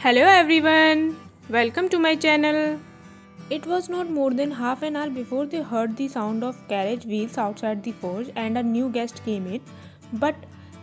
Hello everyone, welcome to my channel. It was not more than half an hour before they heard the sound of carriage wheels outside the forge and a new guest came in. But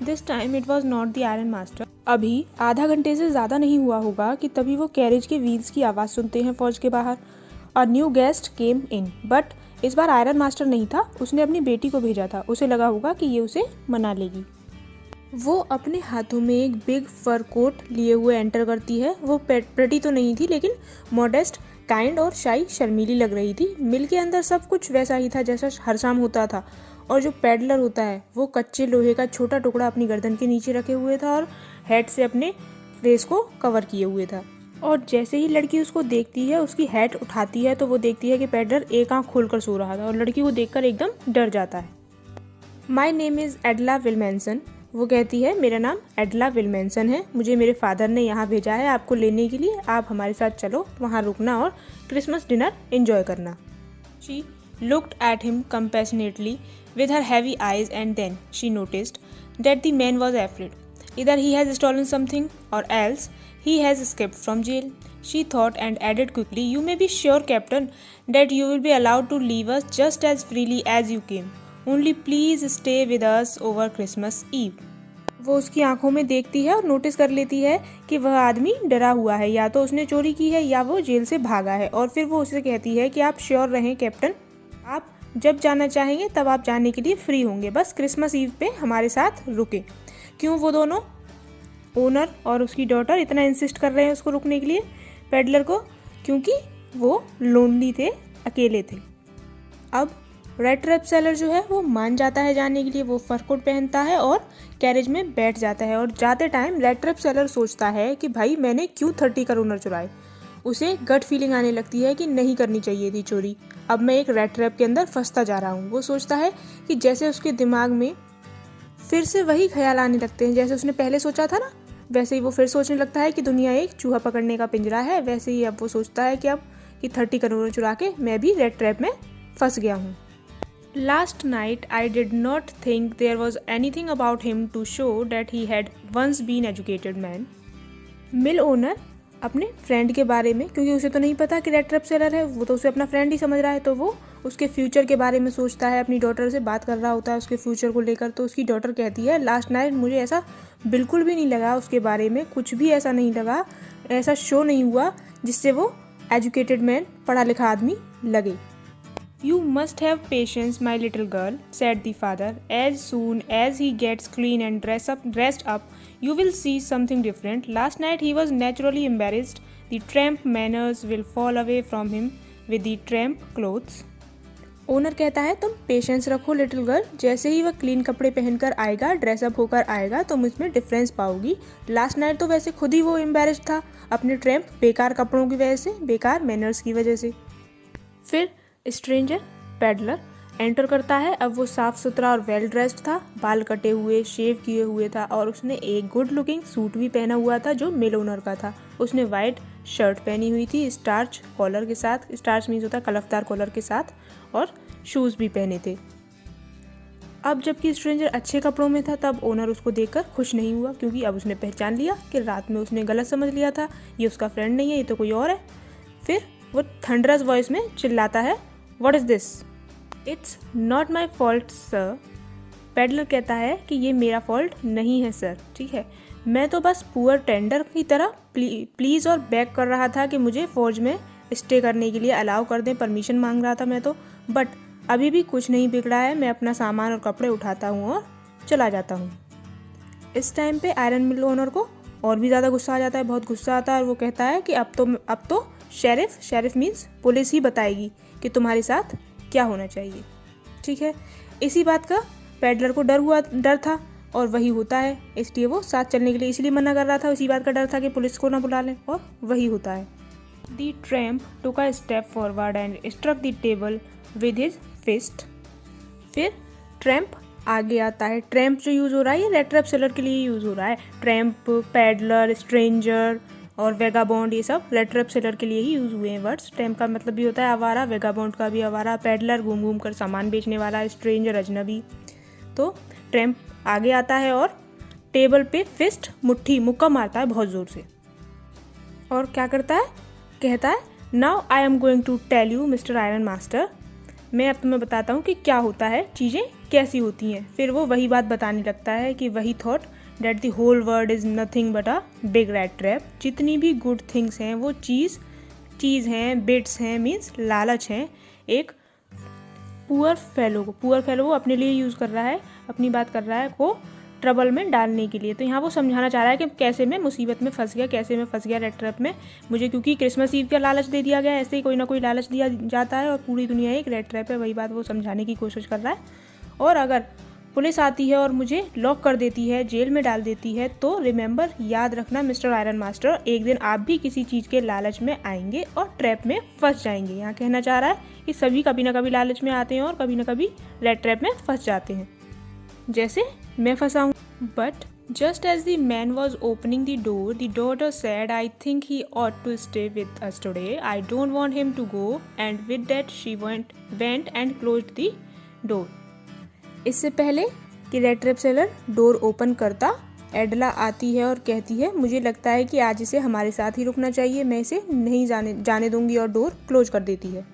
this time it was not the Iron Master. अभी आधा घंटे से ज़्यादा नहीं हुआ होगा कि तभी वो कैरेज के व्हील्स की आवाज़ सुनते हैं फौज के बाहर. A new guest came in but इस बार आयरन मास्टर नहीं था. उसने अपनी बेटी को भेजा था. उसे लगा होगा कि ये उसे मना लेगी. वो अपने हाथों में एक बिग फर कोट लिए हुए एंटर करती है. वो प्रेटी तो नहीं थी लेकिन मॉडेस्ट, काइंड और शाई शर्मीली लग रही थी. मिल के अंदर सब कुछ वैसा ही था जैसा हर शाम होता था. और जो पैडलर होता है वो कच्चे लोहे का छोटा टुकड़ा अपनी गर्दन के नीचे रखे हुए था और हेड से अपने फेस को कवर किए हुए था. और जैसे ही लड़की उसको देखती है, उसकी हेड उठाती है तो वो देखती है कि पैडलर एक आंख खोलकर सो रहा था और लड़की को देखकर एकदम डर जाता है. My name is एडला विलमेंसन. वो कहती है मेरा नाम एडला विलमेंसन है. मुझे मेरे फादर ने यहाँ भेजा है आपको लेने के लिए. आप हमारे साथ चलो, वहाँ रुकना और क्रिसमस डिनर एंजॉय करना. She looked at him compassionately with her heavy eyes and then she noticed that the man was afraid. Either he has stolen something or else he has escaped from jail. She thought and added quickly, you may be sure, Captain, that you will be allowed to leave us just as freely as you came. Only please stay with us over Christmas Eve. वो उसकी आंखों में देखती है और notice कर लेती है कि वह आदमी डरा हुआ है. या तो उसने चोरी की है या वो जेल से भागा है. और फिर वो उसे कहती है कि आप श्योर रहें कैप्टन, आप जब जाना चाहेंगे तब आप जाने के लिए फ्री होंगे. बस क्रिसमस ईव पे हमारे साथ रुके. क्यों वो दोनों, ओनर और उसकी डॉटर, इतना इंसिस्ट कर रहे हैं उसको रुकने के लिए, पेडलर को? क्योंकि वो लोनली थे, अकेले थे. अब रेड ट्रैप सेलर जो है वो मान जाता है जाने के लिए. वो फर कोट पहनता है और कैरेज में बैठ जाता है. और जाते टाइम रेड ट्रैप सेलर सोचता है कि भाई मैंने क्यों 30 करोड़ चुराए. उसे गट फीलिंग आने लगती है कि नहीं करनी चाहिए थी चोरी. अब मैं एक रेड ट्रैप के अंदर फंसता जा रहा हूँ. वो सोचता है कि जैसे उसके दिमाग में फिर से वही ख्याल आने लगते हैं जैसे उसने पहले सोचा था ना, वैसे ही वो फिर सोचने लगता है कि दुनिया एक चूहा पकड़ने का पिंजरा है. वैसे ही अब वो सोचता है कि अब कि 30 करोड़ चुरा के मैं भी रेड ट्रैप में फंस गया हूँ. Last night I did not think there was anything about him to show that he had once been educated man. Mill owner अपने फ्रेंड के बारे में, क्योंकि उसे तो नहीं पता कि रेड ट्रैप सेलर है, वो तो उसे अपना फ्रेंड ही समझ रहा है, तो वो उसके फ्यूचर के बारे में सोचता है. अपनी डॉटर से बात कर रहा होता है उसके फ्यूचर को लेकर. तो उसकी डॉटर कहती है लास्ट नाइट मुझे ऐसा बिल्कुल भी नहीं लगा, उसके बारे में कुछ भी ऐसा नहीं लगा, ऐसा शो नहीं हुआ जिससे वो एजुकेटेड मैन, पढ़ा लिखा आदमी लगे. You must have patience, my little girl, said the father. As soon as he gets clean and dressed up, you will see something different. Last night he was naturally embarrassed. The tramp manners will fall away from him with the tramp clothes. Owner कहता है तुम patience रखो little girl. जैसे ही वह clean कपड़े पहनकर आएगा, dress up होकर आएगा, तुम इसमें डिफरेंस पाओगी. लास्ट नाइट तो वैसे खुद ही वो एम्बेरस्ड था अपने ट्रैम्प बेकार कपड़ों की वजह से, बेकार मैनर्स की वजह से. फिर स्ट्रेंजर पैडलर एंटर करता है. अब वो साफ सुथरा और वेल ड्रेस्ड था, बाल कटे हुए, शेव किए हुए था और उसने एक गुड लुकिंग सूट भी पहना हुआ था जो मिल ओनर का था. उसने वाइट शर्ट पहनी हुई थी स्टार्च कॉलर के साथ. स्टार्च मीन्स होता है कलफदार कॉलर के साथ. और शूज़ भी पहने थे. अब जबकि स्ट्रेंजर अच्छे कपड़ों में था तब ओनर उसको देखकर खुश नहीं हुआ, क्योंकि अब उसने पहचान लिया कि रात में उसने गलत समझ लिया था, ये उसका फ्रेंड नहीं है, ये तो कोई और है. फिर वो थंडरस वॉइस में चिल्लाता है, What is this? It's not my fault, sir. Peddler कहता है कि ये मेरा फॉल्ट नहीं है सर, ठीक है. मैं तो बस पुअर टेंडर की तरह प्लीज़ और बैक कर रहा था कि मुझे फौज में स्टे करने के लिए अलाउ कर दें. परमिशन मांग रहा था मैं तो. बट अभी भी कुछ नहीं बिगड़ा है. मैं अपना सामान और कपड़े उठाता हूँ और चला जाता हूँ. इस टाइम पे आयरन मिल ओनर को और भी ज़्यादा गुस्सा आ जाता है, बहुत गुस्सा आता है. और वो कहता है कि अब तो शेरिफ मीन्स पुलिस ही बताएगी कि तुम्हारे साथ क्या होना चाहिए, ठीक है. इसी बात का पैडलर को डर था और वही होता है, इसलिए वो साथ चलने के लिए इसलिए मना कर रहा था. इसी बात का डर था कि पुलिस को ना बुला लें, और वही होता है. The tramp took a step forward and struck the table with his fist. फिर ट्रैम्प आगे आता है. ट्रैम्प जो यूज़ हो रहा है ये रेड ट्रैप सेलर के लिए यूज़ हो रहा है. ट्रैम्प, पैडलर, स्ट्रेंजर और वेगाबॉन्ड, ये सब रेड ट्रैप सेलर के लिए ही यूज़ हुए हैं वर्ड्स. ट्रैम्प का मतलब भी होता है आवारा, वेगाबॉन्ड का भी आवारा, पैडलर घूम घूम कर सामान बेचने वाला, स्ट्रेंजर अजनबी. तो ट्रैम्प आगे आता है और टेबल पे फिस्ट, मुट्ठी, मुक्का मारता है बहुत ज़ोर से. और क्या करता है, कहता है now I am going to tell you mister iron master, मैं अब तुम्हें बताता हूँ कि क्या होता है, चीज़ें कैसी होती हैं। फिर वो वही बात बताने लगता है कि वही thought that the whole world is nothing but a big rat trap. जितनी भी गुड थिंग्स हैं वो चीज़ हैं, बिट्स हैं, मीन्स लालच हैं एक पुअर फेलो वो अपने लिए यूज़ कर रहा है, अपनी बात कर रहा है को ट्रबल में डालने के लिए। तो यहाँ वो समझाना चाह रहा है कि कैसे मैं मुसीबत में फंस गया, कैसे मैं फंस गया रेड ट्रैप में, मुझे क्योंकि क्रिसमस ईव का लालच दे दिया गया, ऐसे ही कोई ना कोई लालच दिया जाता है और पूरी दुनिया एक रेड ट्रैप है। वही बात वो समझाने की कोशिश कर रहा है। और अगर पुलिस आती है और मुझे लॉक कर देती है, जेल में डाल देती है, तो रिमेंबर, याद रखना मिस्टर आयरन मास्टर, एक दिन आप भी किसी चीज़ के लालच में आएंगे और ट्रैप में फंस जाएंगे। यहाँ कहना चाह रहा है कि सभी कभी ना कभी लालच में आते हैं और कभी ना कभी रेड ट्रैप में फंस जाते हैं, जैसे मैं फंसा हूँ। But just as the man was opening the door, the daughter said, I think he ought to stay with us today. I don't want him to go. And with that she went and closed the door. इससे पहले कि red trap seller door open करता, एडला आती है और कहती है मुझे लगता है कि आज इसे हमारे साथ ही रुकना चाहिए, मैं इसे नहीं जाने दूंगी, और डोर क्लोज कर देती है।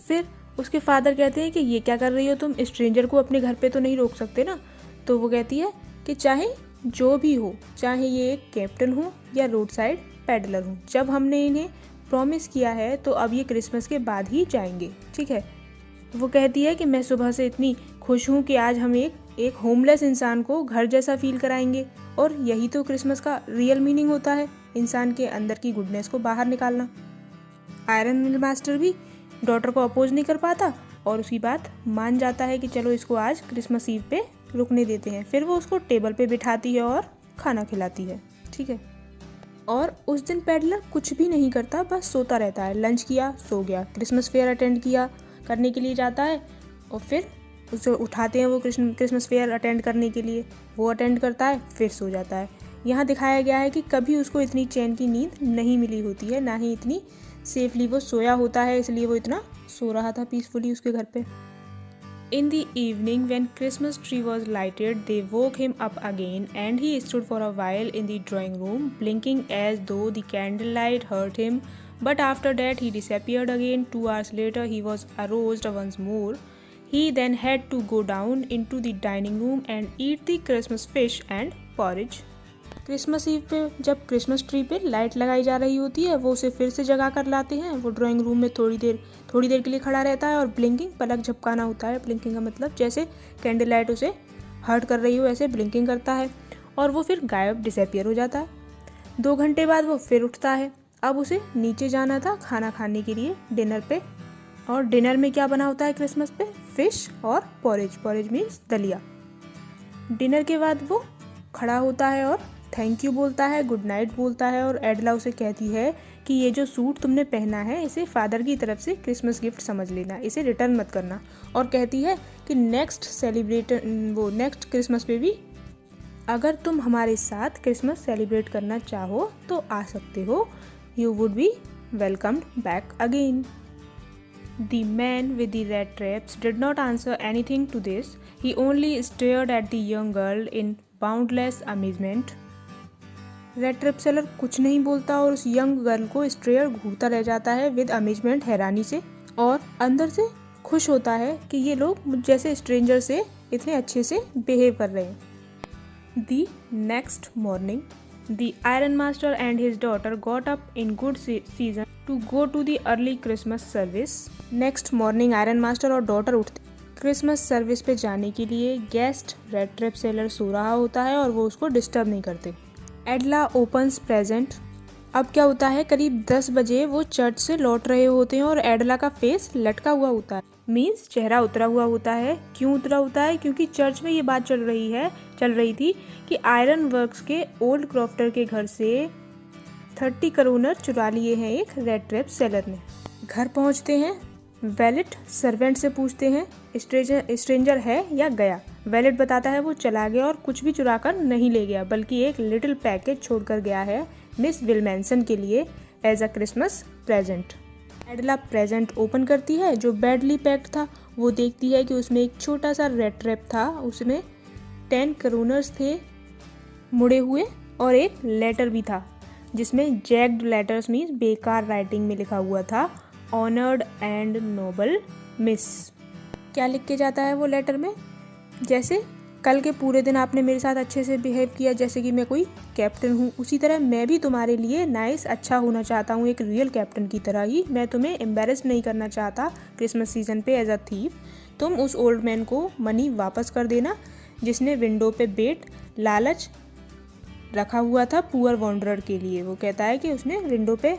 फिर उसके फादर कहते हैं कि ये क्या कर रही हो तुम, स्ट्रेंजर को अपने घर पे तो नहीं रोक सकते ना। तो वो कहती है कि चाहे जो भी हो, चाहे ये एक कैप्टन हो या रोड साइड पेडलर हो, जब हमने इन्हें प्रॉमिस किया है तो अब ये क्रिसमस के बाद ही जाएंगे, ठीक है। वो कहती है कि मैं सुबह से इतनी खुश हूँ कि आज हम एक होमलेस इंसान को घर जैसा फील कराएंगे, और यही तो क्रिसमस का रियल मीनिंग होता है, इंसान के अंदर की गुडनेस को बाहर निकालना। आयरन मास्टर भी डॉटर को अपोज नहीं कर पाता और उसकी बात मान जाता है कि चलो इसको आज क्रिसमस ईव पे रुकने देते हैं। फिर वो उसको टेबल पे बिठाती है और खाना खिलाती है, ठीक है। और उस दिन पेडलर कुछ भी नहीं करता, बस सोता रहता है। लंच किया, सो गया, क्रिसमस फेयर अटेंड किया करने के लिए जाता है और फिर उसे उठाते हैं वो क्रिसमस फेयर अटेंड करने के लिए, वो अटेंड करता है, फिर सो जाता है। यहाँ दिखाया गया है कि कभी उसको इतनी चैन की नींद नहीं मिली होती है, ना ही इतनी सेफली वो सोया होता है, इसलिए वो इतना सो रहा था पीसफुली उसके घर पे। In the evening, when Christmas tree was lighted, they woke him up again, and he stood for a while in the drawing room, blinking as though the candlelight hurt him. But after that, he disappeared again. 2 hours later, he was aroused once more. He then had to go down into the dining room and eat the Christmas fish and porridge. Christmas Eve पे जब Christmas tree पे light लगाई जा रही होती है, वो उसे फिर से जगा कर लाते हैं। वो ड्राइंग रूम में थोड़ी देर के लिए खड़ा रहता है और ब्लिंकिंग, पलक झपकाना होता है। ब्लिंकिंग का मतलब जैसे कैंडल लाइट उसे हर्ट कर रही हो ऐसे ब्लिंकिंग करता है, और वो फिर गायब, डिसअपियर हो जाता है। 2 घंटे बाद वो फिर उठता है। अब उसे नीचे जाना था खाना खाने के लिए डिनर पे, और डिनर में क्या बना होता है क्रिसमस पे, फिश और पॉरेज मीन्स दलिया। डिनर के बाद वो खड़ा होता है और थैंक यू बोलता है, गुड नाइट बोलता है, और एडला उसे कहती है कि ये जो सूट तुमने पहना है इसे फादर की तरफ से क्रिसमस गिफ्ट समझ लेना, इसे रिटर्न मत करना। और कहती है कि नेक्स्ट क्रिसमस पे भी अगर तुम हमारे साथ क्रिसमस सेलिब्रेट करना चाहो तो आ सकते हो, you would be welcomed back again. The man with the red traps did not answer anything to this. He only stared at the young girl in boundless amazement. Red trap seller कुछ नहीं बोलता और उस young girl को स्ट्रेयर घूरता रह जाता है with amazement, हैरानी से, और अंदर से खुश होता है कि ये लोग मुझ जैसे स्ट्रेंजर से इतने अच्छे से बिहेव कर रहे हैं। The next morning, the iron master and his daughter got up in good season to go to the early Christmas service. Next morning iron master और डॉटर उठते क्रिसमस सर्विस पे जाने के लिए। गेस्ट रेड ट्रैप सेलर सो रहा होता है और वो उसको डिस्टर्ब नहीं करते। Edla opens present. अब क्या होता है, करीब 10 बजे वो चर्च से लौट रहे होते हैं और एडला का फेस लटका हुआ होता है, मीन्स चेहरा उतरा हुआ होता है। क्यों उतरा होता है? क्योंकि चर्च में ये बात चल रही थी कि आयरन वर्क्स के ओल्ड क्रॉफ्टर के घर से 30 करोनर चुरा लिए हैं एक रेड ट्रैप सेलर ने। घर पहुंचते हैं, वैलेट सर्वेंट से पूछते हैं स्ट्रेंजर है या गया। वैलेट बताता है वो चला गया और कुछ भी चुरा कर नहीं ले गया, बल्कि एक लिटिल पैकेज छोड़कर गया है मिस विल्मेंसन के लिए as a Christmas present. Edla present open करती है जो बैडली पैक्ड था। वो देखती है कि उसमें एक छोटा सा रेड ट्रैप था, उसमें 10 करोनर्स थे मुड़े हुए और एक लेटर भी था। जिसमें जैग्ड लेटर्स मीन्स बेकार राइटिंग में लिखा हुआ था ऑनर्ड एंड नोबल मिस। क्या लिख के जाता है वो लेटर में? जैसे कल के पूरे दिन आपने मेरे साथ अच्छे से बिहेव किया जैसे कि मैं कोई कैप्टन हूँ, उसी तरह मैं भी तुम्हारे लिए नाइस अच्छा होना चाहता हूँ, एक रियल कैप्टन की तरह ही। मैं तुम्हें एम्बेरस नहीं करना चाहता क्रिसमस सीजन पे एज अ थीफ। तुम उस ओल्ड मैन को मनी वापस कर देना जिसने विंडो पे बेट लालच रखा हुआ था पुअर वॉन्डरर के लिए। वो कहता है कि उसने विंडो पे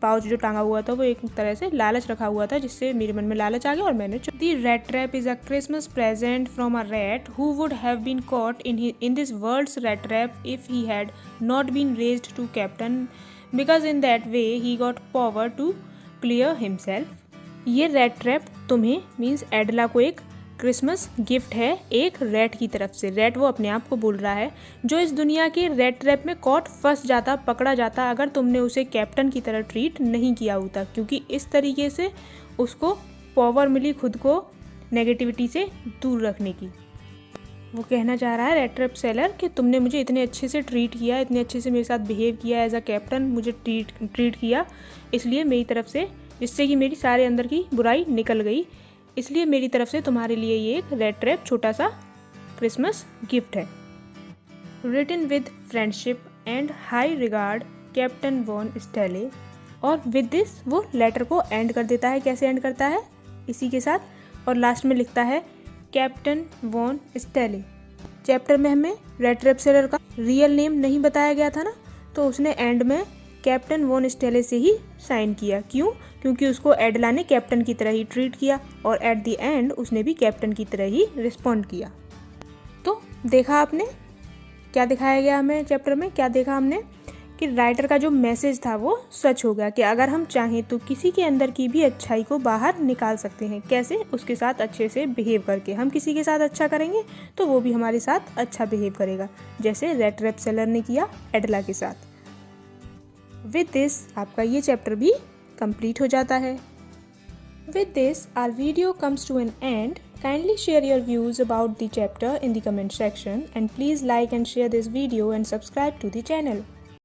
पाउच जो टांगा हुआ था वो एक तरह से लालच रखा हुआ था, जिससे मेरे मन में लालच आ गया और मैंने the rat trap is a Christmas present from a rat who would have been caught in this world's rat trap if he had not been raised to captain because in that way he got power to clear himself. ये rat trap तुम्हें means Edla को एक Christmas gift है एक rat की तरफ से। Rat वो अपने आप को बोल रहा है जो इस दुनिया के रैट ट्रैप में कॉट फंस जाता, पकड़ा जाता अगर तुमने उसे कैप्टन की तरह ट्रीट नहीं किया होता, क्योंकि इस तरीके से उसको पावर मिली खुद को नेगेटिविटी से दूर रखने की। वो कहना चाह रहा है रैट ट्रैप सेलर कि तुमने मुझे इतने अच्छे से ट्रीट किया, इतने अच्छे से मेरे साथ बिहेव किया एज अ कैप्टन, मुझे ट्रीट किया इसलिए मेरी तरफ से, जिससे कि मेरी सारे अंदर की बुराई निकल गई, इसलिए मेरी तरफ से तुम्हारे लिए ये एक रेड ट्रैप छोटा सा क्रिसमस गिफ्ट है। Written with friendship and high regard Captain von Stahle. और विद दिस वो लेटर को एंड कर देता है। कैसे एंड करता है? इसी के साथ, और लास्ट में लिखता है कैप्टन वॉन स्टेले। चैप्टर में हमें रेड ट्रैप सेलर का रियल नेम नहीं बताया गया था ना, तो उसने एंड में कैप्टन वॉन स्टेले से ही साइन किया। क्यों? क्योंकि उसको एडला ने कैप्टन की तरह ही ट्रीट किया और एट द एंड उसने भी कैप्टन की तरह ही रिस्पॉन्ड किया। तो देखा आपने क्या दिखाया गया हमें चैप्टर में? क्या देखा हमने कि राइटर का जो मैसेज था वो सच हो गया कि अगर हम चाहें तो किसी के अंदर की भी अच्छाई को बाहर निकाल सकते हैं। कैसे? उसके साथ अच्छे से बिहेव करके। हम किसी के साथ अच्छा करेंगे तो वो भी हमारे साथ अच्छा बिहेव करेगा, जैसे रेड ट्रैप सेलर ने किया एडला के साथ। विद दिस आपका ये चैप्टर भी कंप्लीट हो जाता है। With this, our video comes to an end. Kindly share your views about the chapter in the comment section and please like and share this video and subscribe to the channel.